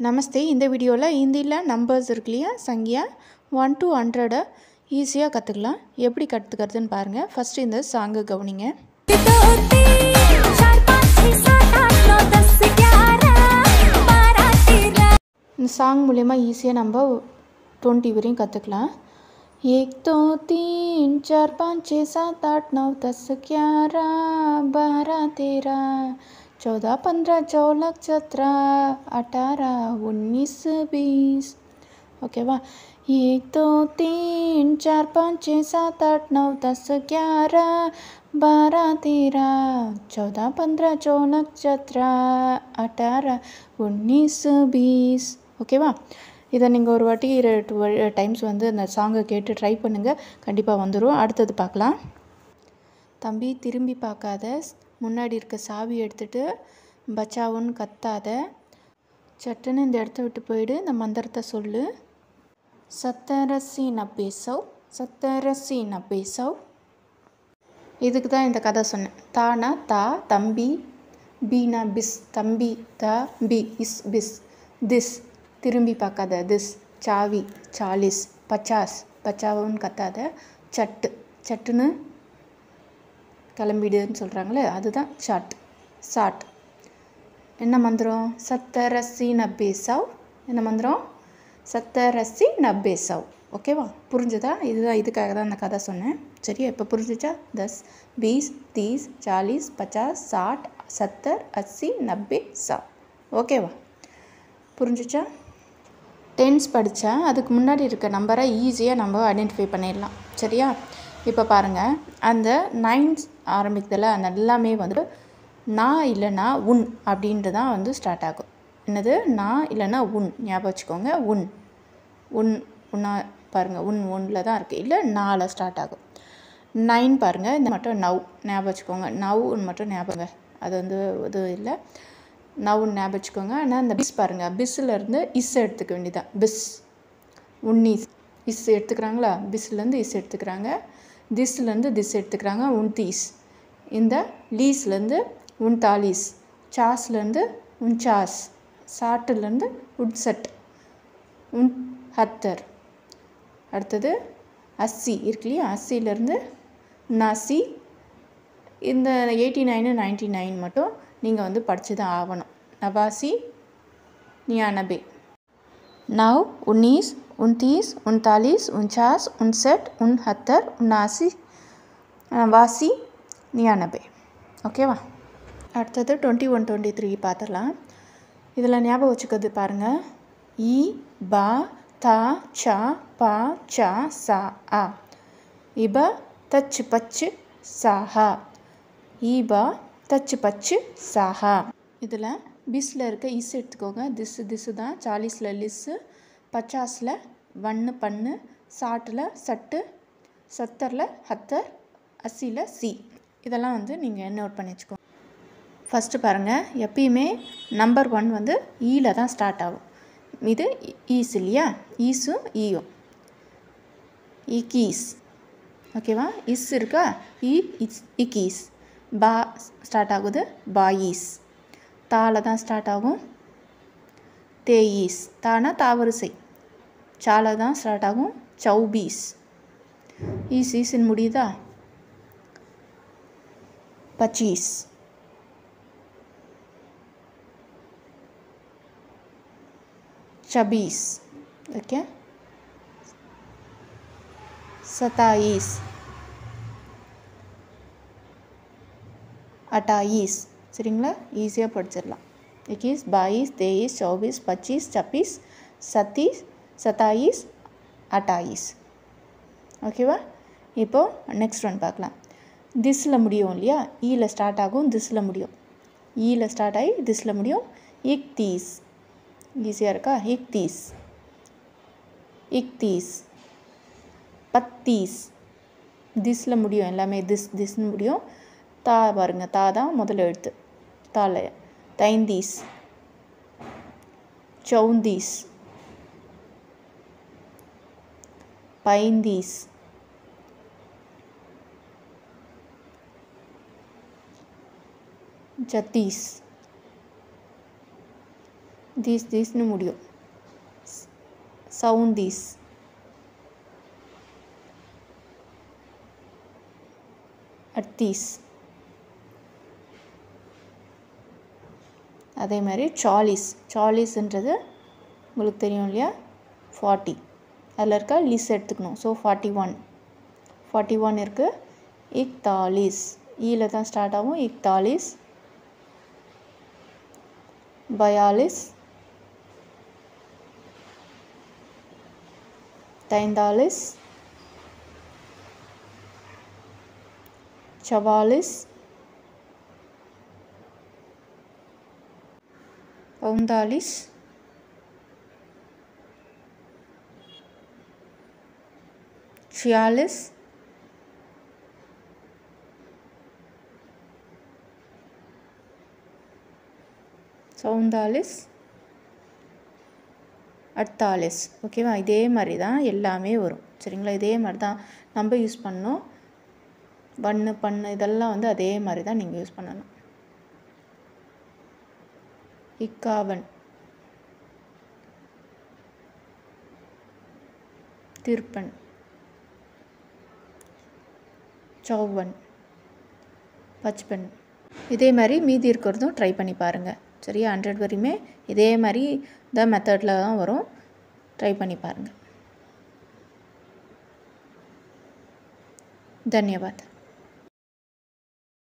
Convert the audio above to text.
நமஸ்தே. இந்த வீடியோவில் ஹிந்தியில் நம்பர்ஸ் இருக்கு இல்லையா, சங்கியா 1 to 100 ஈஸியாக கற்றுக்கலாம். எப்படி கற்றுக்கிறதுன்னு பாருங்கள். ஃபஸ்ட்டு இந்த சாங்கை கவனிங்க. இந்த சாங் மூலயமா ஈஸியாக நம்ம 20 வரையும் கற்றுக்கலாம். 1 2 3 4 5 6 7 8 9 10 11 12 13 14 15 16 17 18 19 20 ஓகேவா? 1 2 3 4 5 6 7 8 9 10 11 12 13 14 15 16 17 18 19 20 ஓகேவா? இதை நீங்கள் ஒரு வாட்டி 2 டைம்ஸ் வந்து அந்த சாங்கை கேட்டு ட்ரை பண்ணுங்கள், கண்டிப்பாக வந்துடும். அடுத்தது பார்க்கலாம். தம்பி திரும்பி பார்க்காத, முன்னாடி இருக்க சாவி எடுத்துகிட்டு பச்சாவுன்னு கத்தாத, சட்டுன்னு இந்த இடத்த விட்டு போயிடு, இந்த மந்திரத்தை சொல்லு. 70 80 90 70 80 90. இதுக்கு தான் இந்த கதை சொன்னேன். தானா தா தம்பி, பீனா பிஸ் தம்பி, தா பி இஸ் பிஸ், திஸ் திரும்பி பார்க்காத, திஸ் சாவி 40 50 பச்சாவுன்னு கத்தாத, சட்டு சட்டுன்னு கிளம்பிடுன்னு சொல்கிறாங்களே, அதுதான் சாட் சாட். என்ன மந்திரம்? 70 80 90 என்ன மந்திரம்? 70 80 90. ஓகேவா? புரிஞ்சுதா? இதுக்காக தான் அந்த கதை சொன்னேன். சரியா? இப்போ புரிஞ்சுச்சா? 10 20 30 40 50 60 70 80 90. ஓகேவா? புரிஞ்சுச்சா? டென்ஸ் படித்தா அதுக்கு முன்னாடி இருக்க நம்பரை ஈஸியாக நம்ம ஐடென்டிஃபை பண்ணிடலாம். சரியா? இப்போ பாருங்கள், அந்த 9 ஆரம்பிக்கிறதுல அந்த எல்லாமே வந்து நான் இல்லைனா உன் அப்படின்ட்டு தான் வந்து ஸ்டார்ட் ஆகும். என்னது? நான் இல்லைனா உன். ஞாபகம் வச்சுக்கோங்க. உன் உன் உன்னா பாருங்கள், உன் ஒன்றில் தான் இருக்குது, இல்லை 4 ஸ்டார்ட் ஆகும். 9 பாருங்கள், இந்த மட்டும் நவ் ஞாபகம் வச்சுக்கோங்க. நவ்னு மட்டும் ஞாபகங்க, அது வந்து இது இல்லை, நவ்னு ஞாபகம் வச்சுக்கோங்க. ஆனால் இந்த பிஸ் பாருங்கள், பிஸ்ஸிலேருந்து இஸ் எடுத்துக்க வேண்டியதான். பிஸ் உன்னீஸ் இஸ் எடுத்துக்கிறாங்களா? பிஸ்லேருந்து இஸ் எடுத்துக்கிறாங்க, திஸ்லேருந்து திஸ் எடுத்துக்கிறாங்க, உன்தீஸ். இந்த லீஸ்லேருந்து உன்தாலீஸ், சாஸ்லேருந்து உன்சாஸ், சாட்டுலேருந்து உன்சட், உன்ஹத்தர். அடுத்தது 80 இருக்கு இல்லையா, 80லேருந்து நாசி. இந்த 89 99 மட்டும் நீங்கள் வந்து படித்து தான் ஆகணும். நவாசி 99. நவ் 19 29 39 49 59 69 79 நவாசி 99. ஓகேவா? அடுத்தது 21 23 பார்த்துடலாம். இதில் ஞாபகம் வச்சுக்கிறது பாருங்கள். இ பா தா சா பா சா சா ஆ. இப தச்சு பச்சு சாஹா. ஈபா தச்சு பச்சு சாஹா. இதில் பிஸ்ஸில் இருக்க இஸ் எடுத்துக்கோங்க. திஸ்ஸு தான். 40ல் லிஸ்ஸு, 50ல் வண்ணு பண்ணு, சாட்டில் சட்டு, 70ல் ஹத்தர், 80ல் சி. இதெல்லாம் வந்து நீங்கள் நோட் பண்ணி வச்சுக்கோங்க. ஃபஸ்ட்டு பாருங்கள், எப்பயுமே நம்பர் 1 வந்து ஈயில் தான் ஸ்டார்ட் ஆகும். இது ஈஸ் இல்லையா, ஈஸும் ஈயும். இக்கீஸ். ஓகேவா? இஸ் இருக்கா, இக்கீஸ். பா ஸ்டார்ட் ஆகுது, பாயீஸ். தால தான் ஸ்டார்ட் ஆகும், தேயீஸ். தானா தாவரிசை. சால தான் ஸ்டார்ட் ஆகும், சௌபீஸ். ஈஸின்னு முடியுதா, பச்சீஸ். छब्बीस. ओके, 27 28. சரிங்களா? ஈஸியாக படிச்சிடலாம். 21 22 23 24 25 26 27 27 28. ஓகேவா? இப்போது நெக்ஸ்ட் ஒன் பார்க்கலாம். திஸ்ஸில் முடியும் இல்லையா, ஈயில் ஸ்டார்ட் ஆகும், திஸ்ஸில் முடியும். ஈயில் ஸ்டார்ட் ஆகி திஸ்ஸில் முடியும். இக்தீஸ். ஈஸியாக இருக்கா? இக்தீஸ். இக்தீஸ். பத்தீஸ். திஸ்ஸில் முடியும், எல்லாமே திஸ்ன்னு முடியும். தா பாருங்க, தா தான் முதல் எழுத்து. தால. தைந்தீஸ், சௌந்தீஸ், பைந்தீஸ், ஜத்தீஸ், தீஸ்னு முடியும். சவுண்ட் தீஸ். அத்தீஸ். அதே மாதிரி சாலிஸ்ன்றது உங்களுக்கு தெரியும் இல்லையா, 40. அதில் இருக்க லிஸ் எடுத்துக்கணும். ஸோ 41 இருக்குது. இக்தாலிஸ், ஈல தான் ஸ்டார்ட் ஆகும். இக்தாலிஸ், பயாலிஸ், தைந்தாலிஸ், சவாலிஸ், பவுந்தாலிஸ், छियालिस, चौंतालीस, 48. ஓகேவா? இதே மாதிரி தான் எல்லாமே வரும். சரிங்களா? இதே மாதிரி தான் நம்ம யூஸ் பண்ணணும். பண்ணு இதெல்லாம் வந்து அதே மாதிரி தான் நீங்கள் யூஸ் பண்ணணும். 51, तिरपन, 54, 55. இதே மாதிரி மீதி இருக்கிறதும் ட்ரை பண்ணி பாருங்கள். சரியா? 100 வரையுமே இதே மாதிரி இந்த மெத்தடில் தான் வரும். ட்ரை பண்ணி பாருங்கள். धन्यवाद.